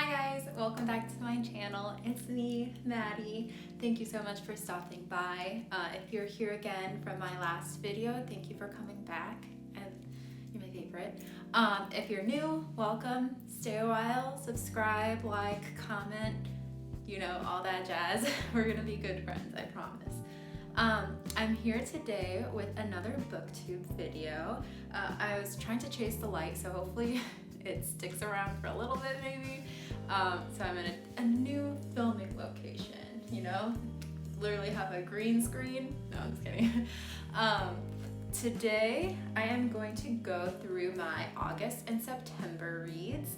Hi guys, welcome back to my channel. It's me, Maddie. Thank you so much for stopping by. If you're here again from my last video, thank you for coming back. You're my favorite. If you're new, welcome. Stay a while, subscribe, like, comment, you know, all that jazz. We're gonna be good friends, I promise. I'm here today with another booktube video. I was trying to chase the light, so hopefully it sticks around for a little bit maybe. So I'm in a new filming location, you know? Literally have a green screen. No, I'm just kidding. Today I am going to go through my August and September reads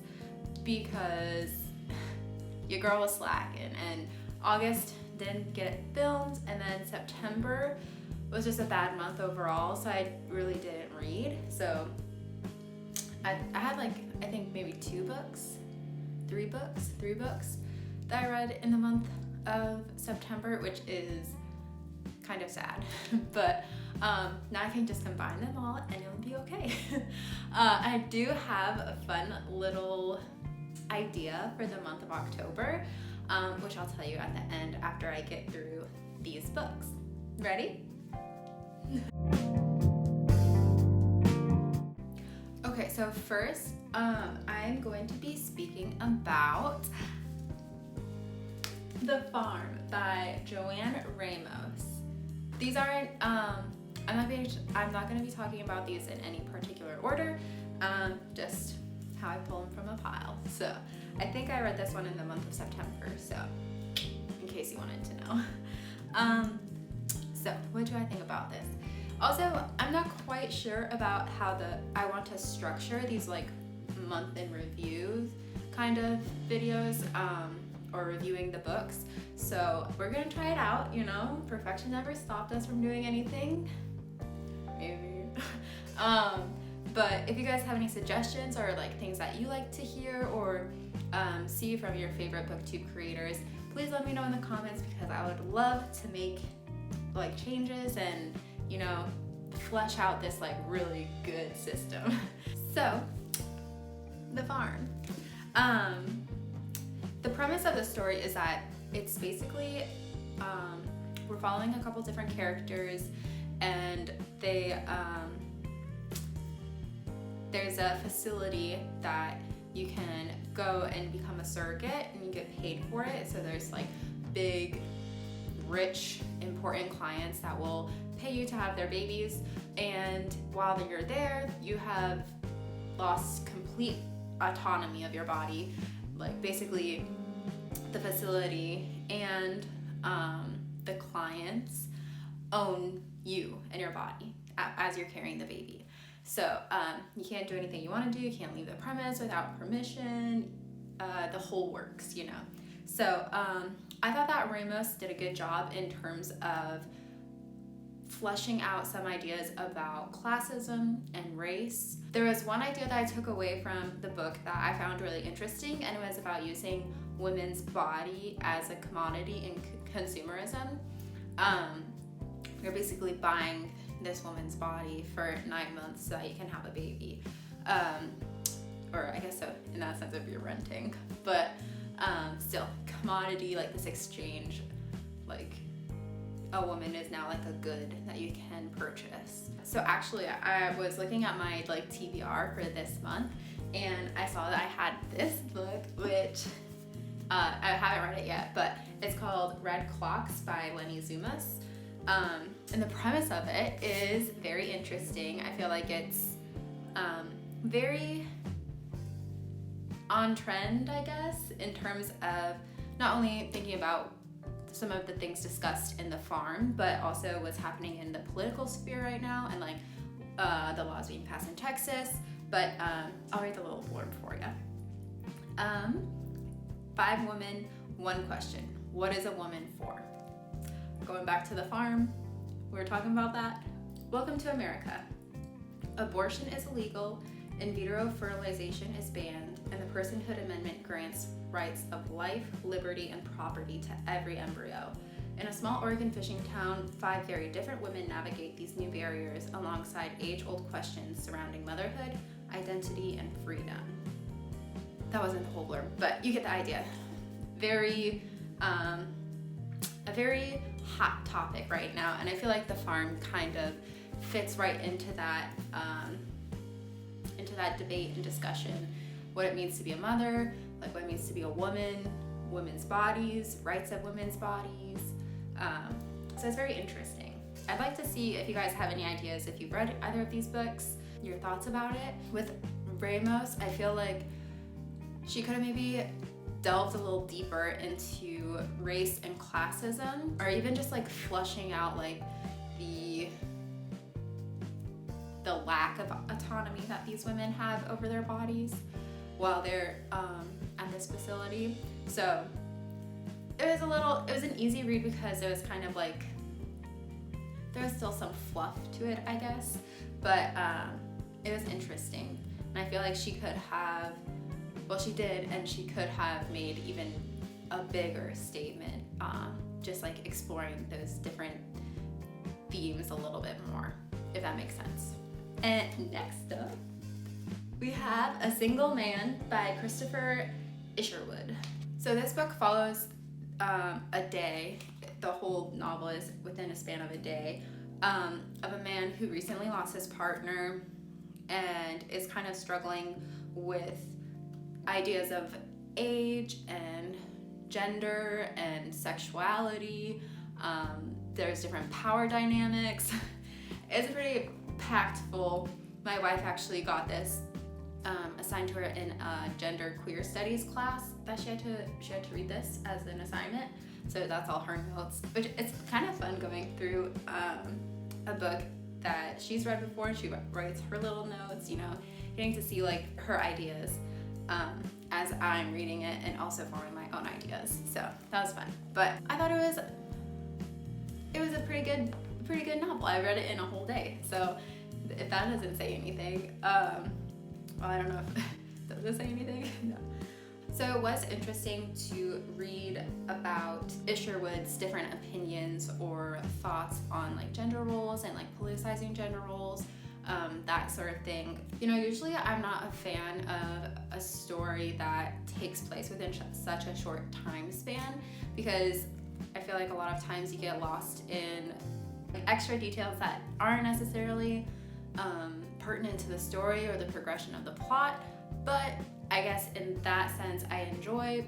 because your girl was slacking and August didn't get it filmed, and then September was just a bad month overall, so I really didn't read. So I had like, I think maybe three books that I read in the month of September, which is kind of sad. But now I can just combine them all and it'll be okay. I do have a fun little idea for the month of October, which I'll tell you at the end after I get through these books. Ready? Okay, so first, I'm going to be speaking about The Farm by Joanne Ramos. These aren't, I'm not going to be talking about these in any particular order, just how I pull them from a pile. So I think I read this one in the month of September, so in case you wanted to know. So what do I think about this? Also, I'm not quite sure about how I want to structure these like month in review kind of videos, or reviewing the books. So we're gonna try it out, you know? Perfection never stopped us from doing anything. Maybe. But if you guys have any suggestions or like things that you like to hear or see from your favorite booktube creators, please let me know in the comments because I would love to make like changes and, you know, flesh out this like really good system. So, The Farm. The premise of the story is that it's basically, we're following a couple different characters and there's a facility that you can go and become a surrogate and you get paid for it. So there's like big, rich, important clients that will pay you to have their babies, and while you're there you have lost complete autonomy of your body. Like basically the facility and the clients own you and your body as you're carrying the baby. So you can't do anything you want to do, you can't leave the premise without permission, the whole works, you know. So I thought that Ramos did a good job in terms of fleshing out some ideas about classism and race. There was one idea that I took away from the book that I found really interesting, and it was about using women's body as a commodity in consumerism. You're basically buying this woman's body for 9 months so that you can have a baby. Or I guess so in that sense if you're renting, but still commodity, like this exchange, like a woman is now like a good that you can purchase. So actually I was looking at my like TBR for this month and I saw that I had this book, which I haven't read it yet, but it's called Red Clocks by Lenny Zumas. And the premise of it is very interesting. I feel like it's very on trend, I guess, in terms of not only thinking about some of the things discussed in The Farm, but also what's happening in the political sphere right now and like the laws being passed in Texas. But I'll read the little blurb for you. 5 women, 1 question. What is a woman for? Going back to The Farm, we were talking about that. Welcome to America. Abortion is illegal, in vitro fertilization is banned, and the Personhood Amendment grants rights of life, liberty, and property to every embryo. In a small Oregon fishing town, 5 very different women navigate these new barriers alongside age-old questions surrounding motherhood, identity, and freedom. That wasn't the whole blurb, but you get the idea. Very, a very hot topic right now, and I feel like the farm kind of fits right into that debate and discussion. What it means to be a mother, like what it means to be a woman, women's bodies, rights of women's bodies. So it's very interesting. I'd like to see if you guys have any ideas, if you've read either of these books, your thoughts about it. With Ramos, I feel like she could have maybe delved a little deeper into race and classism, or even just like flushing out like the lack of autonomy that these women have over their bodies while they're at this facility. So it was an easy read because it was kind of like, there was still some fluff to it, I guess, but it was interesting. And I feel like she could have, well, she did, and she could have made even a bigger statement, just like exploring those different themes a little bit more, if that makes sense. And next up, we have A Single Man by Christopher Isherwood. So this book follows a day, the whole novel is within a span of a day, of a man who recently lost his partner and is kind of struggling with ideas of age and gender and sexuality. There's different power dynamics. It's pretty packed full. My wife actually got this assigned to her in a gender queer studies class that she had to read this as an assignment. So that's all her notes, which it's kind of fun going through a book that she's read before, and she writes her little notes, you know, getting to see like her ideas as I'm reading it, and also forming my own ideas. So that was fun. But I thought it was a pretty good novel. I read it in a whole day. So if that doesn't say anything, well, I don't know if does it say anything? No. So it was interesting to read about Isherwood's different opinions or thoughts on like gender roles and like politicizing gender roles, that sort of thing. You know, usually I'm not a fan of a story that takes place within such a short time span, because I feel like a lot of times you get lost in like extra details that aren't necessarily pertinent to the story or the progression of the plot. But I guess in that sense, I enjoy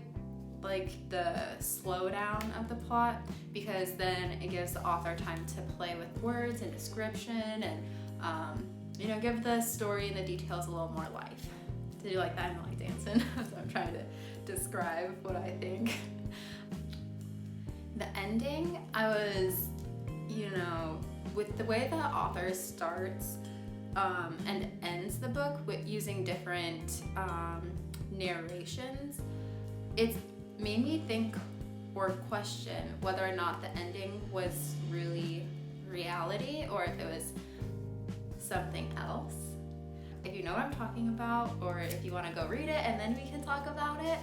like the slowdown of the plot, because then it gives the author time to play with words and description and you know, give the story and the details a little more life. Did you like that? I'm like dancing, so I'm trying to describe what I think. The ending, I was, you know, with the way the author starts and ends the book with using different narrations, it's made me think or question whether or not the ending was really reality or if it was something else. If you know what I'm talking about, or if you want to go read it and then we can talk about it,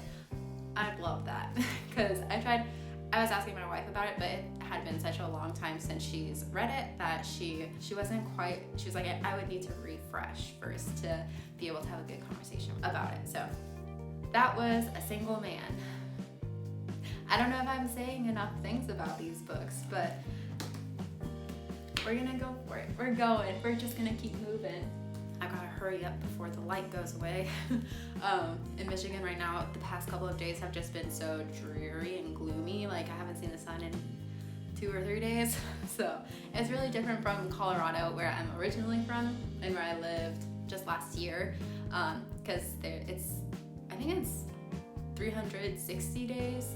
I'd love that. Because I was asking my wife about it, but it had been such a long time since she's read it that she wasn't quite, she was like, I would need to refresh first to be able to have a good conversation about it. So that was A Single Man. I don't know if I'm saying enough things about these books, but we're gonna go for it. We're going. We're just gonna keep moving. I gotta hurry up before the light goes away. In Michigan right now, the past couple of days have just been so dreary and gloomy. Like I haven't seen the sun in 2 or 3 days. So it's really different from Colorado, where I'm originally from and where I lived just last year. Because I think it's 360 days.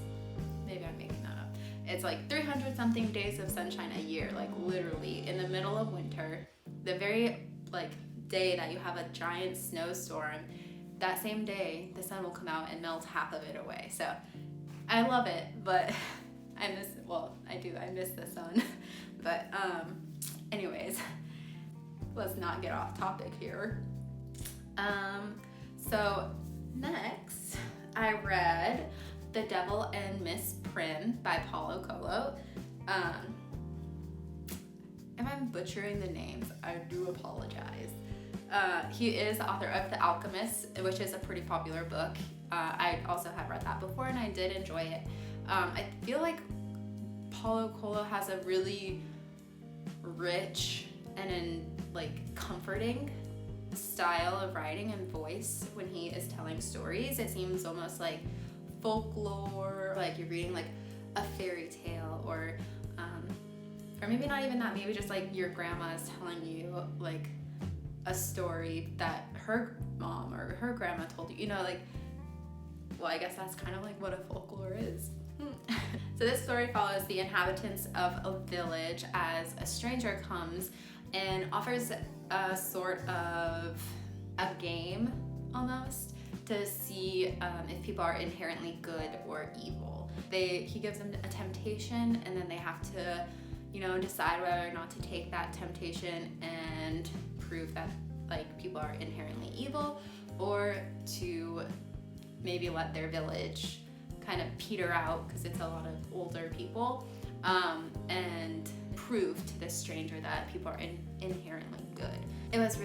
Maybe I'm making that up. It's like 300 something days of sunshine a year, like literally in the middle of winter. The very like day that you have a giant snowstorm, that same day the sun will come out and melt half of it away. So I love it, but I miss the sun. But anyways, let's not get off topic here. So next I read The Devil and Miss Prin by Paulo Coelho. If I'm butchering the names, I do apologize. He is the author of The Alchemist, which is a pretty popular book. I also have read that before and I did enjoy it. I feel like Paulo Coelho has a really rich and comforting style of writing and voice when he is telling stories. It seems almost like folklore, like you're reading like a fairy tale, or maybe not even that, maybe just like your grandma is telling you like a story that her mom or her grandma told you, well, I guess that's kind of like what a folklore is. So this story follows the inhabitants of a village as a stranger comes and offers a sort of a game almost to see if people are inherently good or evil. He gives them a temptation, and then they have to, decide whether or not to take that temptation and prove that people are inherently evil, or to maybe let their village kind of peter out because it's a lot of older people, and prove to this stranger that people are inherently good. It was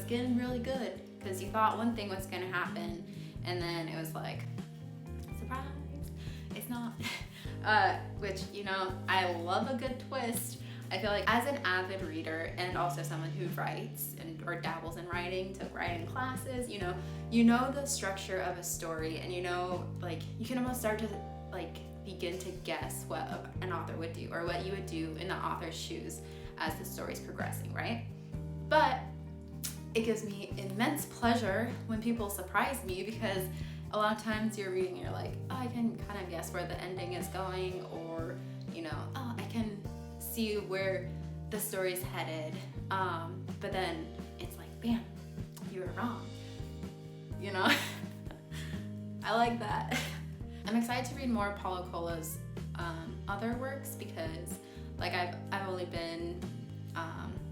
getting really good because you thought one thing was gonna happen, and then it was like, surprise, it's not. Which, I love a good twist. I feel like as an avid reader and also someone who writes or dabbles in writing, took writing classes, you know the structure of a story, and you can almost start to begin to guess what an author would do or what you would do in the author's shoes as the story's progressing, right? But it gives me immense pleasure when people surprise me, because a lot of times you're reading, you're like, oh, I can kind of guess where the ending is going, or oh, I can see where the story's headed, but then it's like, bam, you were wrong. I like that. I'm excited to read more of Paulo Coelho's other works, because I've only been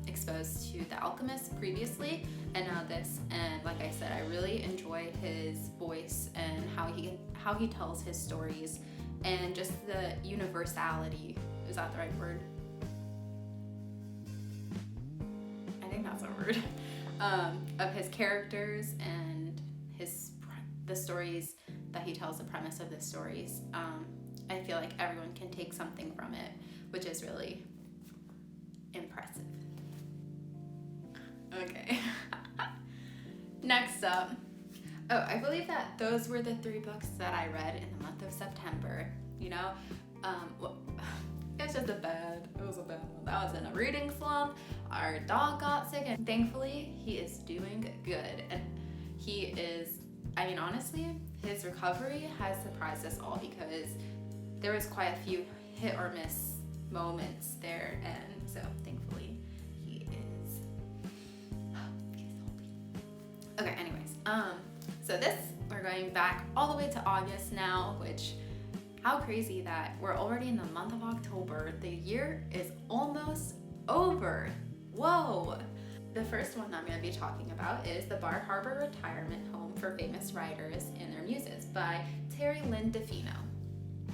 exposed to The Alchemist previously, and now this, and like I said, I really enjoy his voice and how he tells his stories, and just the universality, is that the right word? I think that's a word, of his characters and the stories that he tells, the premise of the stories. I feel like everyone can take something from it, which is really impressive. Okay. Next up, I believe that those were the 3 books that I read in the month of September. It was a bad one. I was in a reading slump. Our dog got sick, and thankfully he is doing good. And he is, honestly, his recovery has surprised us all, because there was quite a few hit or miss moments there, and so thankfully he's healthy. Okay, anyways, so we're going back all the way to August now, which, how crazy that we're already in the month of October. The year is almost over. Whoa! The first one I'm going to be talking about is The Bar Harbor Retirement Home for Famous Writers and Their Muses by Terry Lynn DeFino.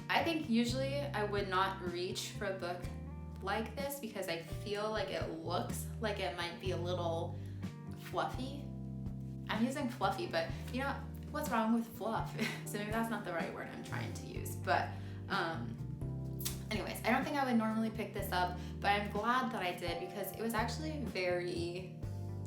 I think usually I would not reach for a book like this, because I feel like it looks like it might be a little fluffy. I'm using fluffy, but what's wrong with fluff? So maybe that's not the right word I'm trying to use. But anyways, I don't think I would normally pick this up, but I'm glad that I did, because it was actually very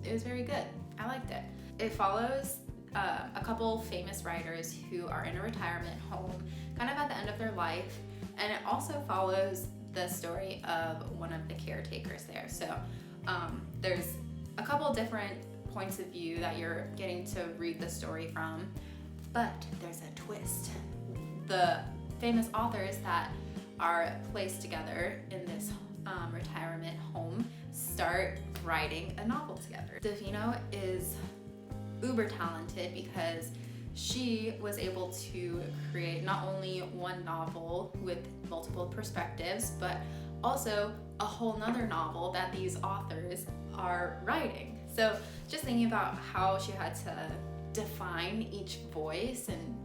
good. I liked it. It follows a couple famous writers who are in a retirement home, kind of at the end of their life, and it also follows the story of one of the caretakers there. So there's a couple different points of view that you're getting to read the story from, but there's a twist. The famous authors that are placed together in this retirement home start writing a novel together. DeFino is uber talented, because she was able to create not only one novel with multiple perspectives, but also a whole nother novel that these authors are writing. So just thinking about how she had to define each voice and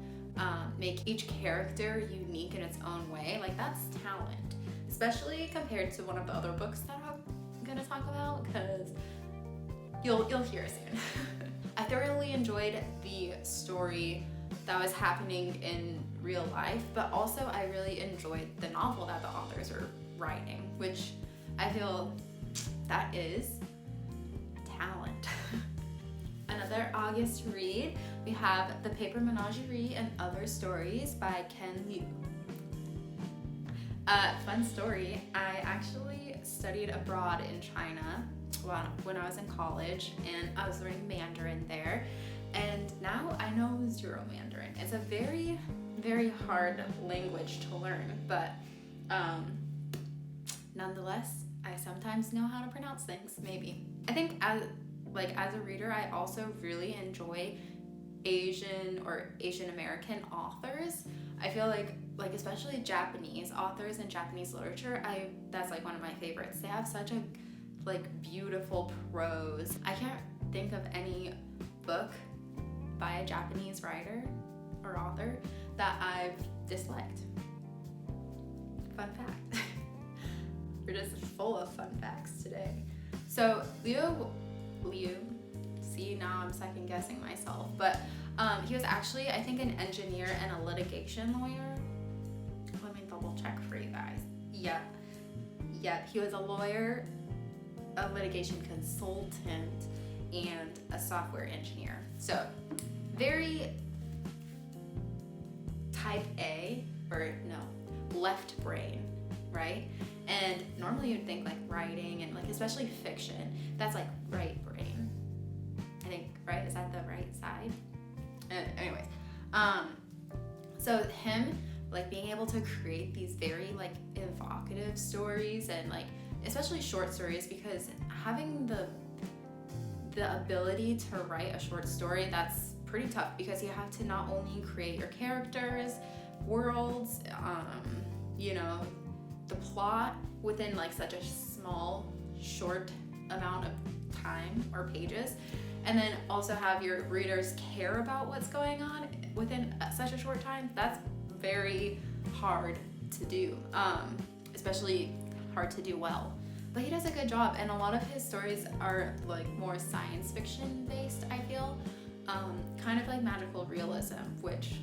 make each character unique in its own way, that's talent, especially compared to one of the other books that I'm gonna talk about, because you'll hear soon. I thoroughly enjoyed the story that was happening in real life, but also I really enjoyed the novel that the authors are writing, which I feel that is talent. Another August read, we have The Paper Menagerie and Other Stories by Ken Liu. Fun story, I actually studied abroad in China when I was in college, and I was learning Mandarin there, and now I know 0 Mandarin. It's a very, very hard language to learn, but nonetheless, I sometimes know how to pronounce things, maybe. I think as a reader, I also really enjoy Asian or Asian American authors. I feel like especially Japanese authors and Japanese literature, that's like one of my favorites. They have such a beautiful prose. I can't think of any book by a Japanese writer or author that I've disliked. Fun fact. We're just full of fun facts today. So Liu, see, now I'm second guessing myself, but he was actually, I think, an engineer and a litigation lawyer. Let me double check for you guys. Yep, he was a lawyer, a litigation consultant, and a software engineer. So very type A, or no, left brain, right? And normally you'd think writing and especially fiction, that's right brain. I think, right? Is that the right side? Anyways, so him being able to create these very evocative stories and especially short stories, because having the ability to write a short story, that's pretty tough, because you have to not only create your characters, worlds, the plot within such a small, short amount of time or pages, and then also have your readers care about what's going on within such a short time. That's very hard to do, especially hard to do well. But he does a good job, and a lot of his stories are more science fiction based, I feel, kind of magical realism, which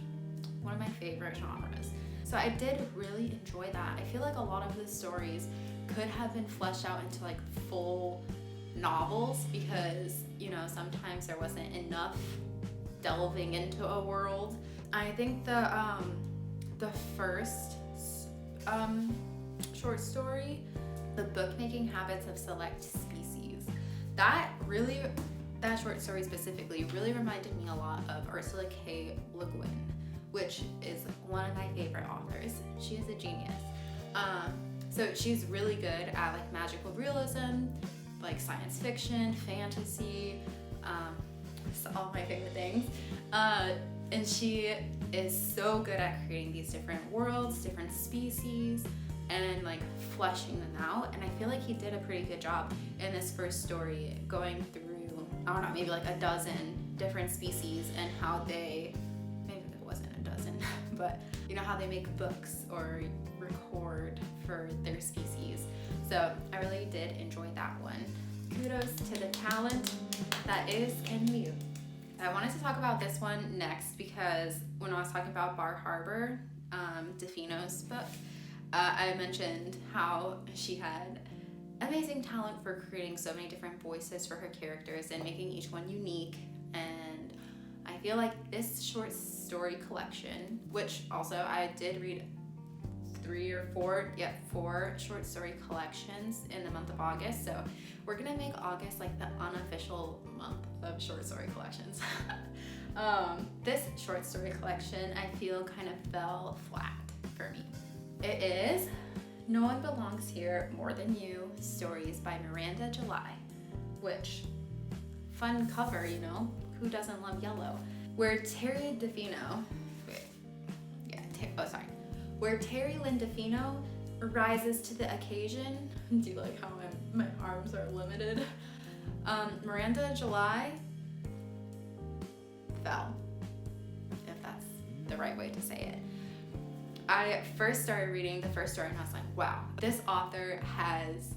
one of my favorite genres. So I did really enjoy that. I feel a lot of the stories could have been fleshed out into full novels, because sometimes there wasn't enough delving into a world. I think the first short story, The Bookmaking Habits of Select Species, that short story specifically really reminded me a lot of Ursula K. Le Guin, which is one of my favorite authors. She is a genius. So she's really good at magical realism, science fiction, fantasy, all my favorite things. And she is so good at creating these different worlds, different species, and fleshing them out. And I feel he did a pretty good job in this first story, going through, I don't know, maybe a dozen different species, and how maybe it wasn't a dozen, but how they make books or record for their species. So I really did enjoy that one. Kudos to the talent that is Ken Liu. I wanted to talk about this one next, because when I was talking about Bar Harbor, DeFino's book, I mentioned how she had amazing talent for creating so many different voices for her characters and making each one unique. And I feel this short story collection, which also I did read 4 short story collections in the month of August. So we're gonna make August the unofficial month of short story collections. This short story collection, I feel kind of fell flat for me. It is No One Belongs Here More Than You, Stories by Miranda July, which, fun cover, who doesn't love yellow? Where Terry Lynn DeFino rises to the occasion. Do you like how my arms are limited? Miranda July fell, if that's the right way to say it. I first started reading the first story and I was like, wow, this author has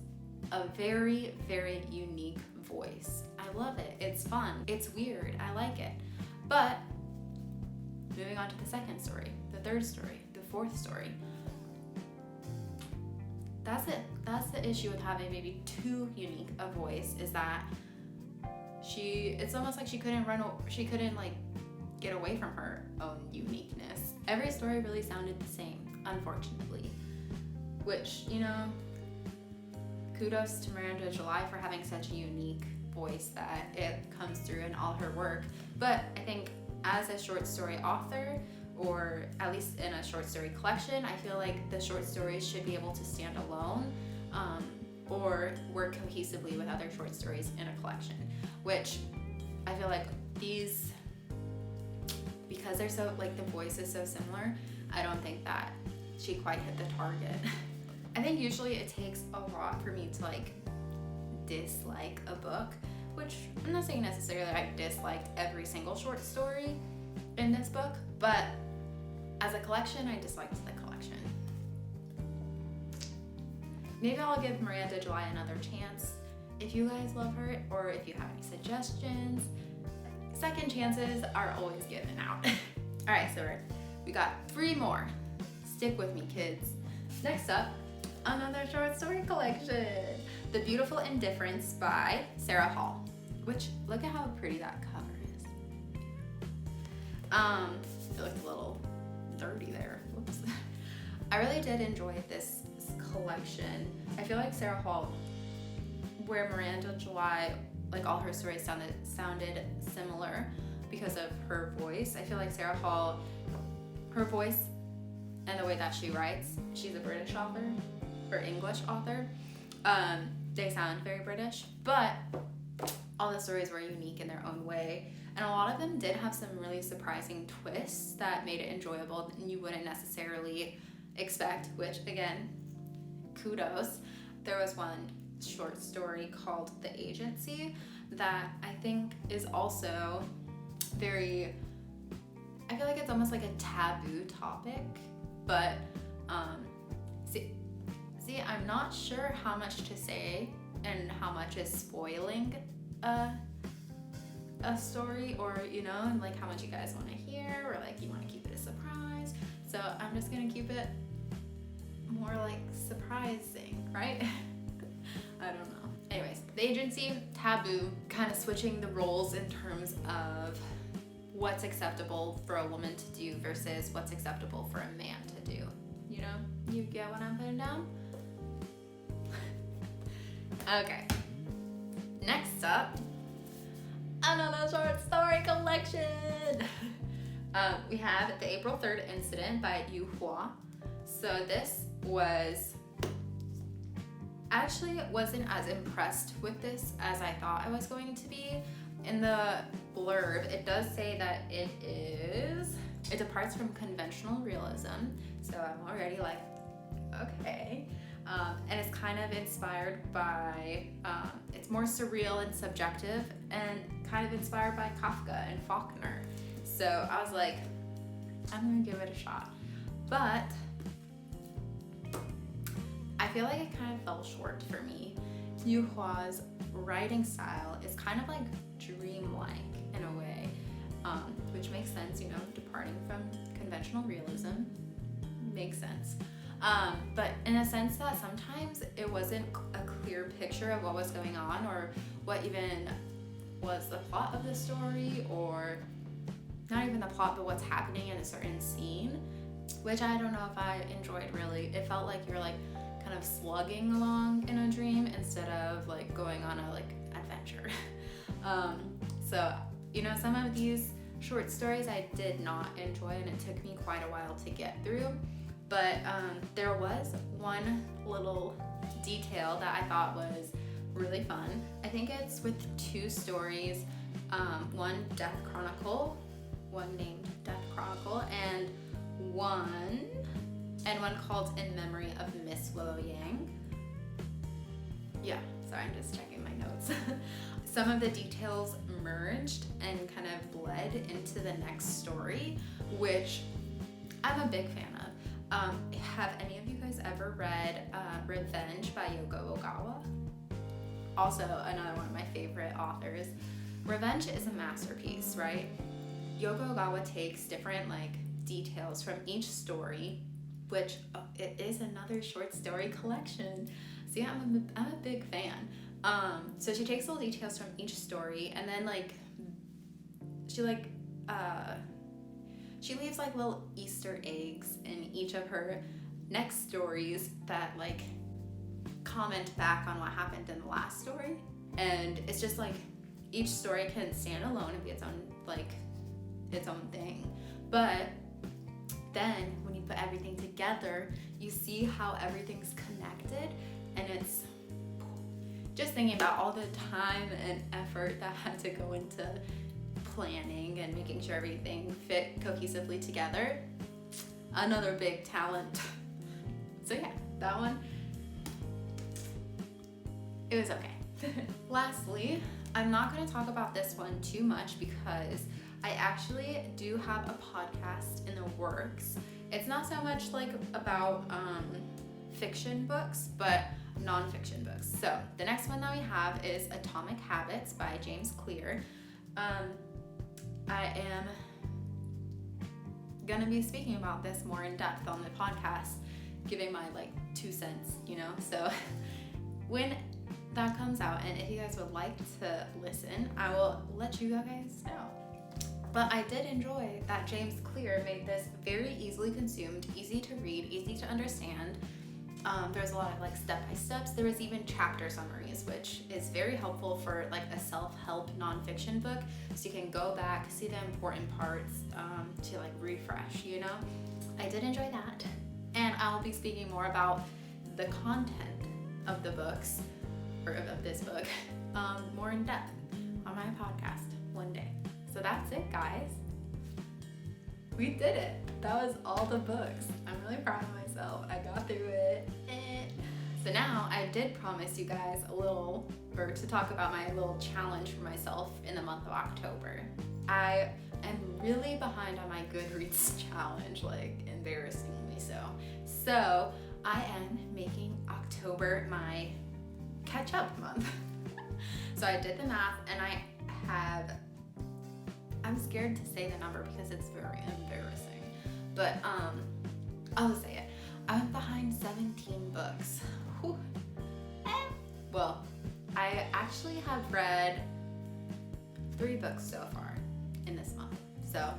a very, very unique voice. I I love it. It's fun. It's weird. I like it. But moving on to the second story, the third story, the fourth story. That's it. That's the issue with having maybe too unique a voice, is that it's almost like she couldn't like get away from her own uniqueness. Every story really sounded the same, unfortunately. Which, you know, kudos to Miranda July for having such a unique voice that it comes through in all her work. But I think as a short story author, or at least in a short story collection, I feel like the short stories should be able to stand alone, or work cohesively with other short stories in a collection, which I feel like these, because they're so, like, the voice is so similar, I don't think that she quite hit the target. I think usually it takes a lot for me to, like, dislike a book, which I'm not saying necessarily I disliked every single short story in this book, but as a collection, I disliked the collection. Maybe I'll give Miranda July another chance. If you guys love her, or if you have any suggestions, second chances are always given out. All right, so we got 3 more. Stick with me, kids. Next up, another short story collection. The Beautiful Indifference by Sarah Hall, which, look at how pretty that cover is. It looked a little dirty there. Whoops. I really did enjoy this collection. I feel like Sarah Hall, where Miranda July, like, all her stories sounded similar because of her voice. I feel like Sarah Hall, her voice and the way that she writes, she's a British author, or English author, they sound very British, but all the stories were unique in their own way, and a lot of them did have some really surprising twists that made it enjoyable and you wouldn't necessarily expect, which, again, kudos. There was one short story called The Agency that I think is also very, I feel like it's almost like a taboo topic, but see, I'm not sure how much to say and how much is spoiling a story, or, you know, like how much you guys want to hear, or like you want to keep it a surprise. So I'm just gonna keep it more like surprising, right? I don't know. Anyways, The Agency, taboo, kind of switching the roles in terms of what's acceptable for a woman to do versus what's acceptable for a man to do. You know, you get what I'm putting down? Okay. Next up, another short story collection. We have The April 3rd Incident by Yu Hua. So this actually wasn't as impressed with this as I thought I was going to be. In the blurb, it does say that it departs from conventional realism, so I'm already like, okay. And it's kind of inspired by, it's more surreal and subjective, and kind of inspired by Kafka and Faulkner. So I was like, I'm gonna give it a shot. But I feel like it kind of fell short for me. Yu Hua's writing style is kind of like dreamlike in a way, which makes sense, you know, departing from conventional realism makes sense. But in a sense that sometimes it wasn't a clear picture of what was going on, or what even was the plot of the story, or not even the plot, but what's happening in a certain scene, which I don't know if I enjoyed really. It felt like you're like kind of slugging along in a dream instead of like going on a like adventure. So, you know, some of these short stories I did not enjoy, and it took me quite a while to get through. But there was one little detail that I thought was really fun. I think it's with 2 stories, one Death Chronicle, one named Death Chronicle, and one called In Memory of Miss Willow Yang. Yeah, sorry, I'm just checking my notes. Some of the details merged and kind of bled into the next story, which I'm a big fan of. Have any of you guys ever read Revenge by Yoko Ogawa? also another one of my favorite authors. Revenge is a masterpiece, right? Yoko Ogawa takes different like details from each story, which it is another short story collection. See, I'm a big fan. So she takes little details from each story, and then like she leaves like little Easter eggs in each of her next stories that like comment back on what happened in the last story. And it's just like each story can stand alone and be its own thing. But then when you put everything together, you see how everything's connected, and it's just thinking about all the time and effort that had to go into planning and making sure everything fit cohesively together. Another big talent. So yeah, that one, it was okay. Lastly, I'm not going to talk about this one too much because I actually do have a podcast in the works. It's not so much like about fiction books, but non-fiction books. So the next one that we have is Atomic Habits by James Clear. I am gonna be speaking about this more in depth on the podcast, giving my like 2 cents, so when that comes out, and if you guys would like to listen, I will let you guys know. But I did enjoy that James Clear made this very easily consumed, easy to read, easy to understand. There's a lot of like step-by-steps. There was even chapter summaries, which is very helpful for like a self-help nonfiction book, so you can go back, see the important parts to like refresh, I did enjoy that. And I'll be speaking more about the content of the books, or of this book, more in depth on my podcast one day. So that's it, guys. We did it. That was all the books. I'm really proud of myself. I got through it. So now I did promise you guys to talk about my little challenge for myself in the month of October. I am really behind on my Goodreads challenge, like embarrassingly so. So I am making October my catch-up month. So I did the math, and I'm scared to say the number because it's very embarrassing, but I'll say it. I'm behind 17 books. Whew. Well, I actually have read 3 books so far in this month, so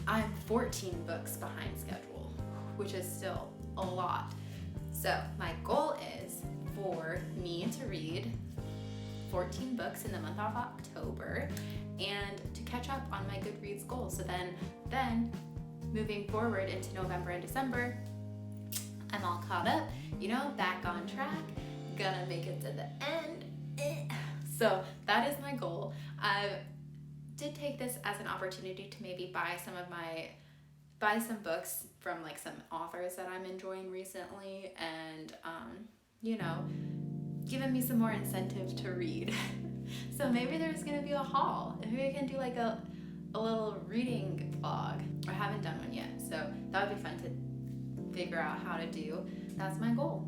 I'm 14 books behind schedule, which is still a lot. So my goal is for me to read 14 books in the month of October and to catch up on my Goodreads goal. So then moving forward into November and December, I'm all caught up, back on track, gonna make it to the end. So that is my goal. I did take this as an opportunity to maybe buy some books from like some authors that I'm enjoying recently, and giving me some more incentive to read. So maybe there's gonna be a haul. Maybe I can do like a little reading vlog. I haven't done one yet, so that would be fun to figure out how to do. That's my goal.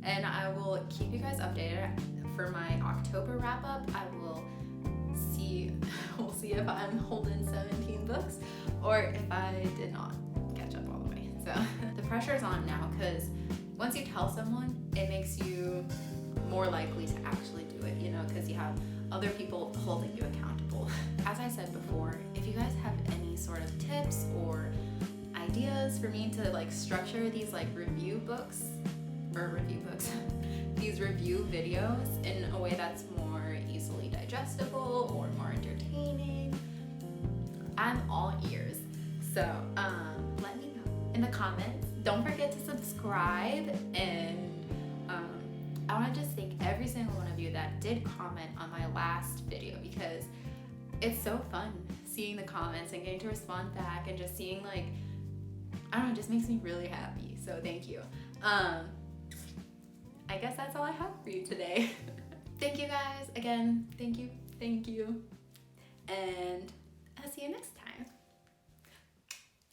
And I will keep you guys updated for my October wrap up. We'll see if I'm holding 17 books or if I did not catch up all the way. So the pressure's on now, because once you tell someone, it makes you more likely to actually do it, because you have other people holding you accountable. As I said before, if you guys have any sort of tips or ideas for me to like structure these like these review videos in a way that's more easily digestible or more entertaining, I'm all ears. So let me know in the comments. Don't forget to subscribe, and I want to just thank every single one of you that did comment on my last video, because it's so fun seeing the comments and getting to respond back, and just seeing like, I don't know, it just makes me really happy. So thank you. I guess that's all I have for you today. Thank you guys again. Thank you. And I'll see you next time.